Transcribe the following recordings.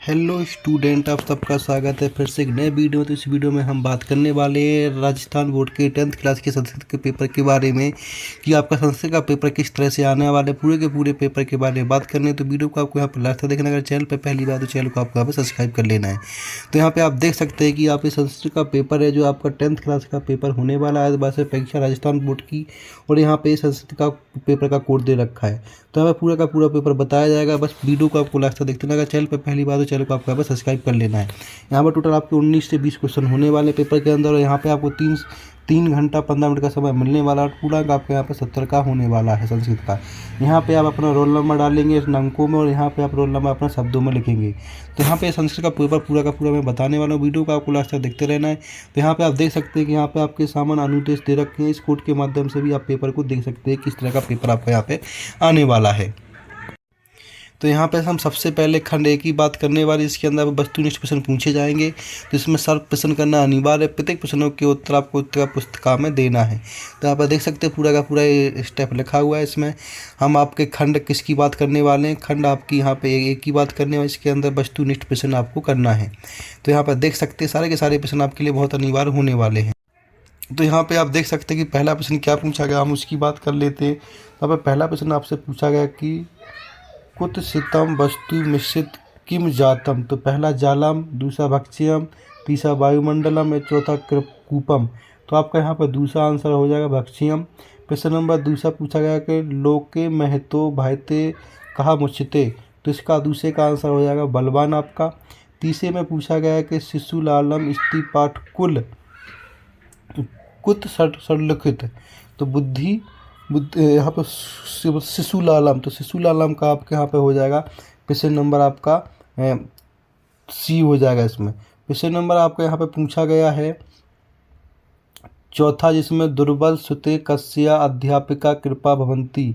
Hello student, आप सबका स्वागत है फिर से एक नए वीडियो में। तो इस वीडियो में हम बात करने वाले हैं राजस्थान बोर्ड के 10th क्लास के संस्कृत के पेपर के बारे में कि आपका संस्कृत का पेपर किस तरह से आने वाला है। पूरे के पूरे पेपर के बारे में बात करने हैं तो वीडियो को आपको यहाँ पर लास्ट तक देखना। अगर चैनल पर पहली बार तो चैनल को आपको यहाँ पर सब्सक्राइब कर लेना है। तो यहाँ पर आप देख सकते हैं कि आप इस संस्कृत का पेपर है जो आपका 10th क्लास का पेपर होने वाला है वार्षिक परीक्षा राजस्थान बोर्ड की, और यहाँ पे संस्कृत का पेपर का कोड दे रखा है। तो हमें पूरा का पूरा पेपर बताया जाएगा। बस वीडियो को आपको लास्ट तक देखते रहना। अगर चैनल पर पहली बार तो चैनल को आपको यहाँ पर सब्सक्राइब कर लेना है। यहाँ पर टोटल आपके 19 से 20 क्वेश्चन होने वाले पेपर के अंदर, और यहाँ पे आपको 3 घंटा 15 मिनट का समय मिलने वाला, और पूरा का आपके यहाँ पे 70 का होने वाला है संस्कृत का। यहाँ पे आप अपना रोल नंबर डालेंगे इस अंकों में, और यहाँ पे आप रोल नंबर अपना शब्दों में लिखेंगे। तो यहाँ पे संस्कृत का पेपर पूरा का पूरा मैं बताने वाला हूँ। वीडियो को आपको लास्ट तक देखते रहना है। तो यहाँ पे आप देख सकते हैं कि यहाँ पे आपके सामान अनुदेश दे रखे हैं। इस कोड के माध्यम से भी आप पेपर को देख सकते हैं किस तरह का पेपर आपका यहाँ पे आने वाला है। तो यहाँ पे हम सबसे पहले खंड एक की बात करने वाले, इसके अंदर वस्तुनिष्ठ प्रश्न पूछे जाएंगे। तो इसमें सर्व प्रश्न करना अनिवार्य है। प्रत्येक प्रश्नों के उत्तर आपको उत्तर पुस्तिका में देना है। तो यहाँ पर देख सकते हैं पूरा का पूरा ये स्टेप लिखा हुआ है। इसमें हम आपके खंड किसकी बात करने वाले हैं, खंड आपकी यहाँ पे एक की बात करने वाले, इसके अंदर वस्तुनिष्ठ प्रश्न आपको करना है। तो यहाँ पर देख सकते हैं सारे के सारे प्रश्न आपके लिए बहुत अनिवार्य होने वाले हैं। तो यहाँ पे आप देख सकते हैं कि पहला प्रश्न क्या पूछा गया, हम उसकी बात कर लेते हैं। यहाँ पर पहला प्रश्न आपसे पूछा गया कि कुत्सितम वस्तु मिश्रित किम जातम। तो पहला जालम, दूसरा भक्ष्यम, तीसरा वायुमंडलम, या चौथा कूपम। तो आपका यहाँ पर दूसरा आंसर हो जाएगा भक्ष्यम। प्रश्न नंबर दूसरा पूछा गया कि लोके महतो भाइते कहा मुच्यते। तो इसका दूसरे का आंसर हो जाएगा बलवान आपका। तीसरे में पूछा गया है कि शिशुलालम स्त्री पाठ कुल कुत सलिखित। तो बुद्धि यहाँ पर शिशुलालम, तो शिशुलालम का आपके यहाँ पे हो जाएगा प्रश्न नंबर आपका सी हो जाएगा इसमें। प्रश्न नंबर आपका यहाँ पे पूछा गया है चौथा, जिसमें दुर्बल सुते कस्या अध्यापिका कृपा भवंती।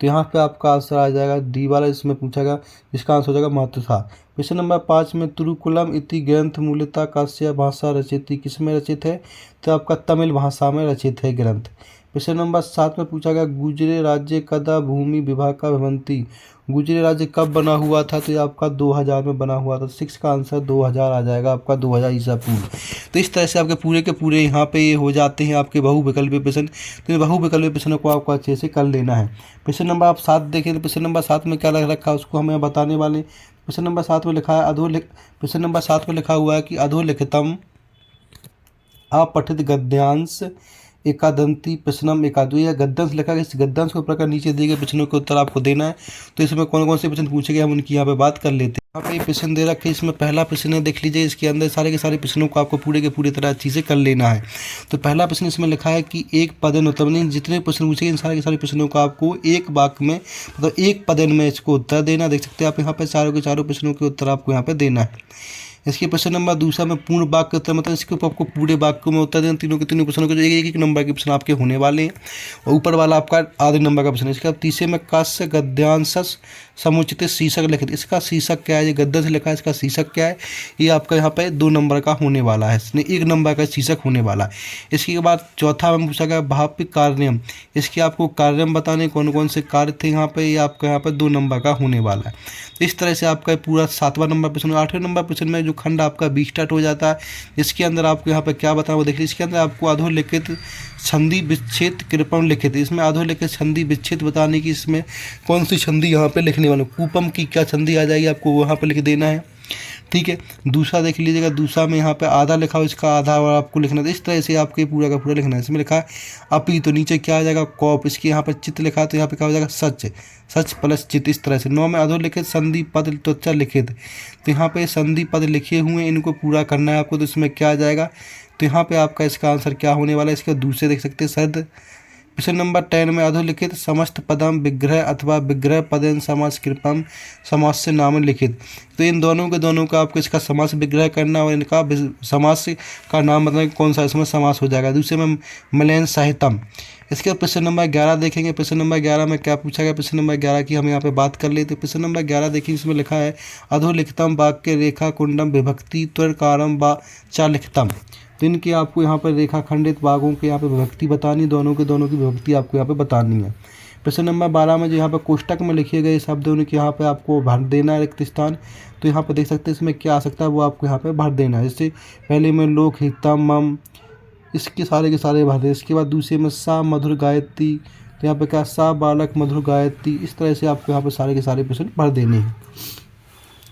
तो यहाँ पे आपका आंसर आ जाएगा डी वाला, इसमें पूछा गया जिसका आंसर हो जाएगा मातृथा। प्रश्न नंबर 5 में तुरुकुलम इति ग्रंथ मूलतः कस्या भाषा रचित, किस में रचित है। तो आपका तमिल भाषा में रचित है ग्रंथ। प्रश्न नंबर 7 में पूछा गया गुजरे राज्य कदा भूमि विभाग का भवंती। गुजरे राज्य कब बना हुआ था। तो ये आपका 2000 में बना हुआ था। 6 का आंसर 2000 आ जाएगा आपका, 2000 ईसा पूर्व। तो इस तरह से आपके पूरे के पूरे यहाँ पे ये हो जाते हैं आपके बहुविकल्पीय प्रश्न। तो बहुविकल्पीय प्रश्नों को आपको अच्छे से कर लेना है। प्रश्न नंबर आप 7 देखें तो प्रश्न नंबर 7 में क्या लग रखा है उसको हमें बताने वाले। प्रश्न नंबर 7 में लिखा है प्रश्न नंबर 7 में लिखा हुआ है कि अधोलिखितम अपठित गद्यांश एकादंती प्रश्नम एकादु। या गद्यांश लिखा है, इस गद्यांश के ऊपर का नीचे दिए गए प्रश्नों के उत्तर आपको देना है। तो इसमें कौन कौन से प्रश्न पूछे गए हम उनकी यहाँ पे बात कर लेते हैं। यहाँ पे प्रश्न दे रखे, इसमें पहला प्रश्न है देख लीजिए। इसके अंदर सारे के सारे प्रश्नों को आपको पूरे के पूरी तरह अच्छी से कर लेना है। तो पहला प्रश्न इसमें लिखा है कि एक पदन उत्तर, जितने प्रश्न पूछे इन सारे के सारे प्रश्नों को आपको एक वाक्य में मतलब एक पदन में इसको उत्तर देना। देख सकते हैं आप यहाँ पे चारों के चारों प्रश्नों के उत्तर आपको यहाँ पे देना है। इसके प्रश्न नंबर दूसरा में पूर्ण वाक्य उत्तर, मतलब इसके ऊपर आपको पूरे वाक्य में उत्तर देना। तीनों के तीनों प्रश्नों के जो एक नंबर के प्रश्न आपके होने वाले हैं, और ऊपर वाला आपका आधे नंबर का प्रश्न है। इसके बाद तीसरे में कस्य गद्यांश समुचित शीर्षक लिखित। इसका शीर्षक क्या है, ये गद्य से लिखा है, इसका शीर्षक क्या है। ये आपका यहाँ पे 2 नंबर का होने वाला है, इसमें 1 नंबर का शीर्षक होने वाला है। इसके बाद चौथा में पूछा गया भाव्य कार्यम। इसके आपको कार्यम बताने कौन कौन से कार्य थे यहाँ पे, ये आपका यहाँ पे 2 नंबर का होने वाला है। इस तरह से आपका पूरा 7वां नंबर प्रश्न। 8वें नंबर प्रश्न में जो खंड आपका बी स्टार्ट हो जाता है, इसके अंदर आपको यहाँ पे क्या बताना वो देखिए। इसके अंदर आपको अधोलिखित संधि विच्छेद कृपम लिखित। इसमें अधोलिखित संधि विच्छेद बताने की इसमें कौन सी संधि यहाँ पे लिखने वाले, कूपम की क्या संधि आ जाएगी आपको वहाँ पे लिख देना है। ठीक है, दूसरा देख लीजिएगा। दूसरा में यहाँ पे आधा लिखा हो, इसका आधा और आपको लिखना है। इस तरह से आपके पूरा का पूरा लिखना है। इसमें लिखा है अपी, तो नीचे क्या आ जाएगा कौप। इसके यहाँ पर चित्त लिखा है, तो यहाँ पे क्या हो जाएगा सच, सच प्लस चित्त। इस तरह से 9 में अधोलिखित संधि पद त्वचा लिखित। तो यहाँ पे संधि पद लिखे हुए हैं, इनको पूरा करना है आपको। तो इसमें क्या आ जाएगा, तो यहाँ पे आपका इसका आंसर क्या होने वाला है। इसके दूसरे देख सकते हैं शब्द। प्रश्न नंबर 10 में अधोलिखित समस्त पदम विग्रह अथवा विग्रह पदन समास कृपम समास से नाम लिखित। तो इन दोनों के दोनों का आपको इसका समास विग्रह करना, और इनका समास का नाम मतलब कौन सा इसमें समास हो जाएगा। दूसरे में मलयन साहित्यम। इसके बाद प्रश्न नंबर 11 देखेंगे। प्रश्न नंबर 11 में क्या पूछा गया, प्रश्न नंबर 11 की हम यहाँ पे बात कर लेते हैं। प्रश्न नंबर 11 देखिए, इसमें लिखा है अधोलिखितम वाक्य रेखा कुंडम विभक्ति त्वरकारम व चालिखितम। तो इनकी आपको यहाँ पर रेखा खंडित भागों के यहाँ पे विभक्ति बतानी, दोनों के दोनों की विभक्ति आपको यहाँ पे बतानी है। प्रश्न नंबर 12 में जो यहाँ पर कोष्टक में लिखे गए शब्द उनके यहाँ पे आपको भर देना है रिक्त स्थान। तो यहाँ पे देख सकते हैं इसमें क्या आ सकता है वो आपको यहाँ पे भर देना है। जैसे पहले में लोक हितम मम, इसके सारे के सारे भर दें। इसके बाद दूसरे में सा मधुर गायत्री, तो यहाँ पे क्या सा बालक मधुर गायत्री, इस तरह से आपको यहाँ पे सारे के सारे प्रश्न भर देने हैं।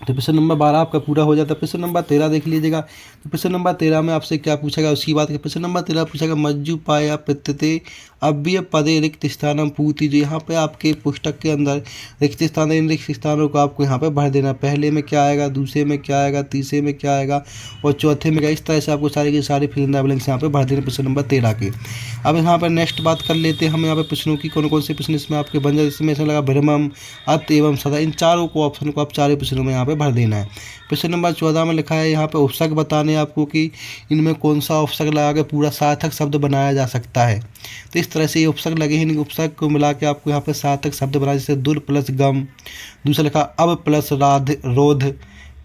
तो प्रश्न नंबर 12 आपका पूरा हो जाता है। प्रश्न नंबर 13 देख लीजिएगा। तो प्रश्न नंबर 13 में आपसे क्या पूछेगा उसकी बात। प्रश्न नंबर 13 पूछेगा मज्जु पाया प्रत्यते अव्यय पदे रिक्त स्थानम पूति। जो यहाँ पे आपके पुस्तक के अंदर रिक्त स्थान, इन रिक्त स्थानों को आपको यहाँ पे भर देना। पहले में क्या आएगा, दूसरे में क्या आएगा, तीसरे में क्या आएगा और चौथे में क्या। इस तरह से आपको सारे के सारे फिल इन द ब्लैंक्स यहाँ पे भर देने प्रश्न नंबर 13 के। अब यहाँ पर नेक्स्ट बात कर लेते हैं हम यहाँ पे प्रश्नों की, कौन कौन से प्रश्न इसमें आपके बन जाए। इसमें ऐसा लगा भ्रमम अत एवं सदा, इन चारों को ऑप्शन को आप चारों प्रश्नों में यहाँ पे भर देना है। प्रश्न नंबर 14 में लिखा है यहाँ पे उपसर्ग बताने आपको कि इनमें कौन सा उपसर्ग लगा के पूरा सार्थक शब्द बनाया जा सकता है। तो इस तरह से ये उपसर्ग लगे हैं, इन उपसर्ग को मिला के आपको यहाँ पे सार्थक शब्द बनाए। जैसे दुर प्लस गम, दूसरा लिखा अब प्लस राध रोध।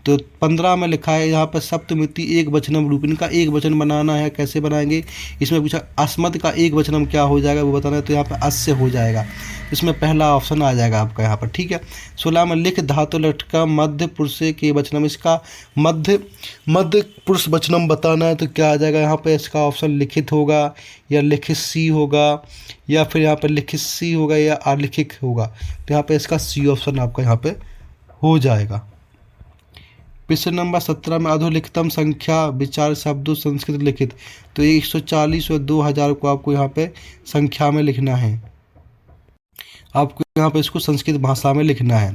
तो 15 में लिखा है यहाँ पर सप्तमिति एक वचनम रूप, इनका एक वचन बनाना है। कैसे बनाएंगे, इसमें पूछा अस्मद का एक वचनम क्या हो जाएगा वो बताना है। तो यहाँ पर अस्य हो जाएगा, इसमें पहला ऑप्शन आ जाएगा आपका यहाँ पर, ठीक है। 16 में लिख धातु लटका मध्य पुरुष के वचनम, इसका मध्य पुरुष वचनम बताना है। तो क्या आ जाएगा यहाँ पे, इसका ऑप्शन लिखित होगा या लिखित सी होगा या फिर यहाँ पर लिखित सी होगा या अलिखित होगा। तो यहाँ पे इसका सी ऑप्शन आपका यहाँ पे हो जाएगा। प्रश्न नंबर 17 में अधोलिखितम संख्या विचार शब्दों संस्कृत लिखित। तो ये 140 और 2000 को आपको यहाँ पे संख्या में लिखना है, आपको यहाँ पे इसको संस्कृत भाषा में लिखना है।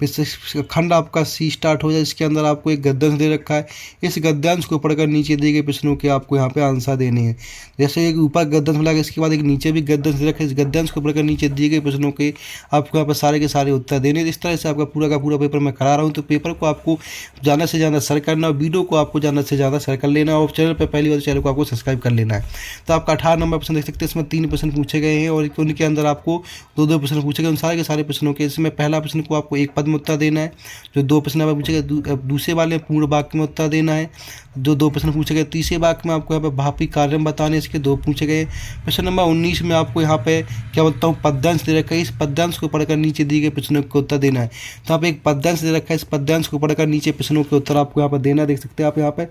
फिर खंड आपका सी स्टार्ट हो जाए, इसके अंदर आपको एक गद्यांश दे रखा है। इस गद्यांश को पढ़कर नीचे दिए गए प्रश्नों के आपको यहाँ पे आंसर देने हैं। जैसे एक ऊपर गद्यांश मिला, इसके बाद एक नीचे भी गद्यांश दे रखा है। इस गद्यांश को पढ़कर नीचे दिए गए प्रश्नों के आपको यहाँ पर सारे के सारे उत्तर देने। इस तरह से आपका पूरा का पूरा पेपर मैं करा रहा हूँ। तो पेपर को आपको ज़्यादा से ज़्यादा शेयर करना और वीडियो को आपको ज़्यादा से ज़्यादा शेयर कर लेना और चैनल पर पहली बार चैनल को आपको सब्सक्राइब कर लेना है। तो आपका 18 नंबर प्रश्न देख सकते हैं, इसमें 3 प्रश्न पूछे गए हैं और उनके अंदर आपको 2-2 प्रश्न पूछे गए। उन सारे के सारे प्रश्नों के इसमें पहला प्रश्न को आपको एक पद में उत्तर देना है, जो 2 प्रश्न आपको पूछे गए दूसरे वाले पूर्ण वाक्य में उत्तर देना है। जो 2 प्रश्न पूछे गए तीसरे वाक्य में आपको यहाँ पे भापी कार्य बताने, इसके 2 पूछे गए। प्रश्न नंबर 19 में आपको यहाँ पे क्या बोलता हूँ पद्यांश दे रखा है, इस पद्यांश को पढ़कर नीचे दिए गए प्रश्नों के उत्तर देना है। तो यहाँ पे एक पद्यांश दे रखा है, इस पद्यांश को पढ़कर नीचे प्रश्नों के उत्तर आपको यहाँ पर देना, देख सकते हैं आप यहाँ पे।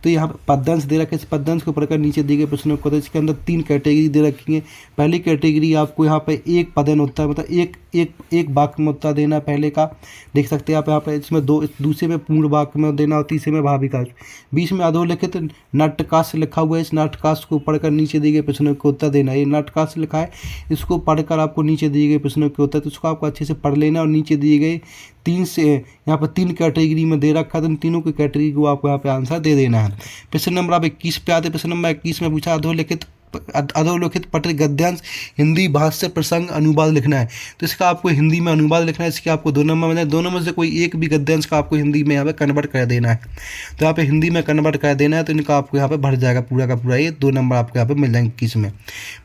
तो यहाँ पे पद्यांश दे रखा है, इस पद्यांश को पढ़कर नीचे दिए गए प्रश्नों के उत्तर। इसके अंदर 3 कैटेगरी दे रखी है। पहली कैटेगरी आपको यहाँ पे एक पदेन उत्तर, मतलब एक वाक्य में उत्तर देना पहले का, देख सकते हैं आप यहाँ पे। इसमें 2 दूसरे में पूर्ण वाक्य में देना और तीसरे में भाविका। बीच में अधोलिखित नाट्यकाश लिखा हुआ है, इस नाट्यकाश को पढ़कर नीचे दिए गए प्रश्नों के उत्तर देना। ये नाट्यकाश लिखा है, इसको पढ़कर आपको नीचे दिए गए प्रश्नों के उत्तर, तो उसको आपको अच्छे से पढ़ लेना और नीचे दिए गए 3 कैटेगरी में दे रखा है, तो इन तीनों की कैटेगरी को आपको यहाँ पे आंसर दे देना है। प्रश्न नंबर आप 21 पे आते। प्रश्न नंबर 21 में पूछा अधोलिखित पत्र गद्यांश हिंदी भाष्य प्रसंग अनुवाद लिखना है। तो इसका आपको हिंदी में अनुवाद लिखना है। इसके आपको 2 नंबर मिले, दोनों में से कोई एक भी गद्यांश का आपको हिंदी में यहाँ पे कन्वर्ट कर देना है। तो यहाँ पे हिंदी में कन्वर्ट कर देना है, तो इनका आपको यहाँ पे भर जाएगा पूरा का पूरा। ये 2 नंबर आपको यहाँ पे मिल जाएंगे 21 में।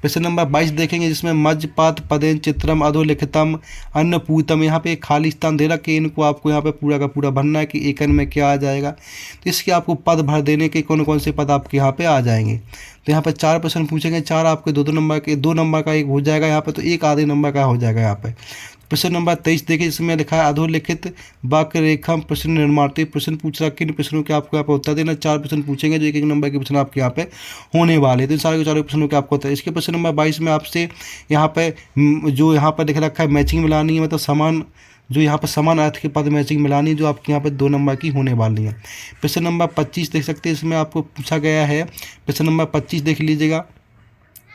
प्रश्न नंबर 22 देखेंगे, जिसमें मज्जपात पदेन चित्रम अधोलिखितम अन्नपूतम, यहाँ पे खाली स्थान दे रखे, इनको आपको यहाँ पे पूरा का पूरा भरना है कि एकन में क्या आ जाएगा। तो इसके आपको पद भर देने के कौन कौन से पद आपके यहाँ पे आ जाएंगे। तो यहाँ पे 4 प्रश्न पूछेंगे, 4 आपके 2-2 नंबर के, 2 नंबर का एक हो जाएगा यहाँ पे, तो एक आधे नंबर का हो जाएगा यहाँ पे। प्रश्न नंबर 23 देखिए, इसमें लिखा है अधोलिखित वाक्य रेखम प्रश्न निर्माण। तो प्रश्न पूछ रहा किन प्रश्नों के आपको यहाँ पे उत्तर देना। 4 प्रश्न पूछेंगे, जो 1-1 नंबर के प्रश्न आपके यहाँ पे होने वाले। तो इन सारे के सारे प्रश्नों के आपको होता है। इसके प्रश्न नंबर 22 में आपसे यहाँ पे जो यहाँ पर लिख रखा है मैचिंग मिलानी है, मतलब समान, जो यहाँ पर समान अर्थ के पद मैचिंग मिलानी, जो आपके यहाँ पे 2 नंबर की होने वाली है। प्रश्न नंबर 25 देख सकते हैं, इसमें आपको पूछा गया है। प्रश्न नंबर 25 देख लीजिएगा,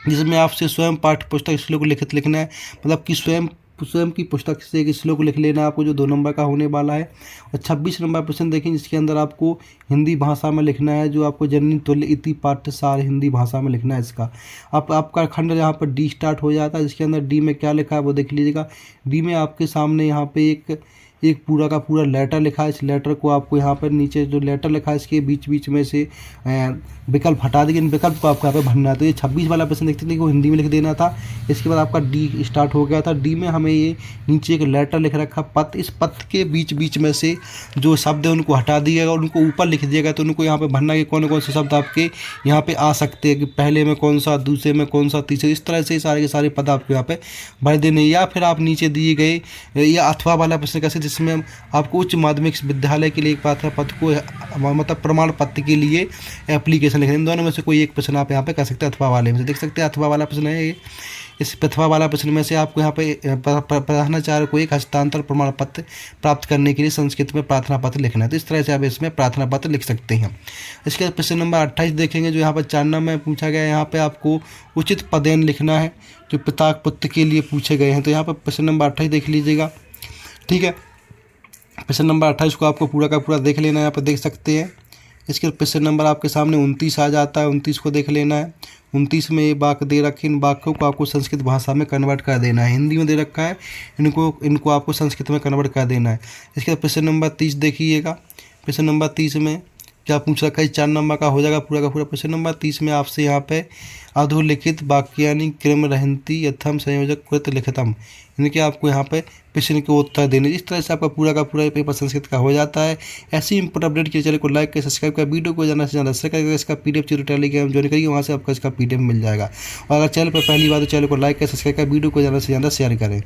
जिसमें आपसे स्वयं पाठ्य पुस्तक श्लोक लिखित लिखना है, मतलब कि स्वयं की पुस्तक से एक श्लोक लिख लेना है आपको, जो 2 नंबर का होने वाला है। और 26 नंबर प्रश्न देखें, जिसके अंदर आपको हिंदी भाषा में लिखना है, जो आपको जननी तुल्य इति पाठ्यसार हिंदी भाषा में लिखना है। इसका आपका खंड यहाँ पर डी स्टार्ट हो जाता है। इसके अंदर डी में क्या लिखा है वो देख लीजिएगा। डी में आपके सामने यहाँ पे एक पूरा का पूरा लेटर लिखा है। इस लेटर को आपको यहाँ पर नीचे जो लेटर लिखा है, इसके बीच बीच में से विकल्प हटा देंगे, इन विकल्प को आपको यहाँ पे भरना है। तो ये 26 वाला प्रश्न देखते थे, वो हिंदी में लिख देना था। इसके बाद आपका डी स्टार्ट हो गया था। डी में हमें ये नीचे एक लेटर लिख रखा पत्र, इस पत्र के बीच बीच में से जो शब्द है उनको हटा दिएगा और उनको ऊपर लिख दिएगा। तो उनको यहाँ पे भरना है कि कौन कौन से शब्द आपके यहाँ पे आ सकते हैं, कि पहले में कौन सा, दूसरे में कौन सा, तीसरे, इस तरह से सारे के सारे पद आपको यहाँ पे भर देने। या फिर आप नीचे दिए गए या अथवा वाला प्रश्न कैसे जिसमें आपको उच्च माध्यमिक विद्यालय के लिए एक पात्र पत्र को मतलब प्रमाण पत्र के लिए एप्लीकेशन लिखना है। इन दोनों में से कोई एक प्रश्न आप यहाँ पे कर सकते हैं अथवा वाले में से। देख सकते हैं अथवा वाला प्रश्न है ये। इस अथवा वाला प्रश्न में से आपको यहाँ पे प्रधानाचार्य को एक हस्तांतर प्रमाण पत्र प्राप्त करने के लिए संस्कृत में प्रार्थना पत्र लिखना है। तो इस तरह से आप इसमें प्रार्थना पत्र लिख सकते हैं। इसके बाद प्रश्न नंबर 28 देखेंगे, जो यहाँ पर 4 नंबर में पूछा गया है। यहाँ पे आपको उचित पदेन लिखना है जो पिता पुत्र के लिए पूछे गए हैं। तो यहाँ पर प्रश्न नंबर 28 देख लीजिएगा, ठीक है। प्रश्न नंबर 28 को आपको पूरा का पूरा देख लेना है, यहाँ पर देख सकते हैं। इसके प्रश्न नंबर आपके सामने 29 आ जाता है, 29 को देख लेना है। 29 में ये वाक्य दे रखे, इन वाक्यों को आपको संस्कृत भाषा में कन्वर्ट कर देना है। हिंदी में दे रखा है, इनको आपको संस्कृत में कन्वर्ट कर देना है। इसके बाद प्रश्न नंबर 30 देखिएगा। प्रश्न नंबर 30 में क्या पूछ रखा है, 4 नंबर का हो जाएगा पूरा का पूरा। प्रश्न नंबर 30 में आपसे यहाँ पे अधोलिखित वाक्यानि क्रम रहंती यथम संयोजक कृत लिखितम, इनके आपको यहाँ पे प्रश्न के उत्तर देने। इस तरह से आपका पूरा का पूरा पेपर संस्कृत का हो जाता है। ऐसी इंपोर्टेंट अपडेट के चैनल को लाइक कर सब्सक्राइब कर, वीडियो को ज़्यादा से ज़्यादा शेयर करके इसका PDF टेलीग्राम ज्वाइन करिए, वहाँ से आपको इसका PDF मिल जाएगा। और अगर चैनल पर पहली बार तो चैनल को लाइक कर सब्सक्राइब कर, वीडियो को ज़्यादा से ज़्यादा शेयर करें।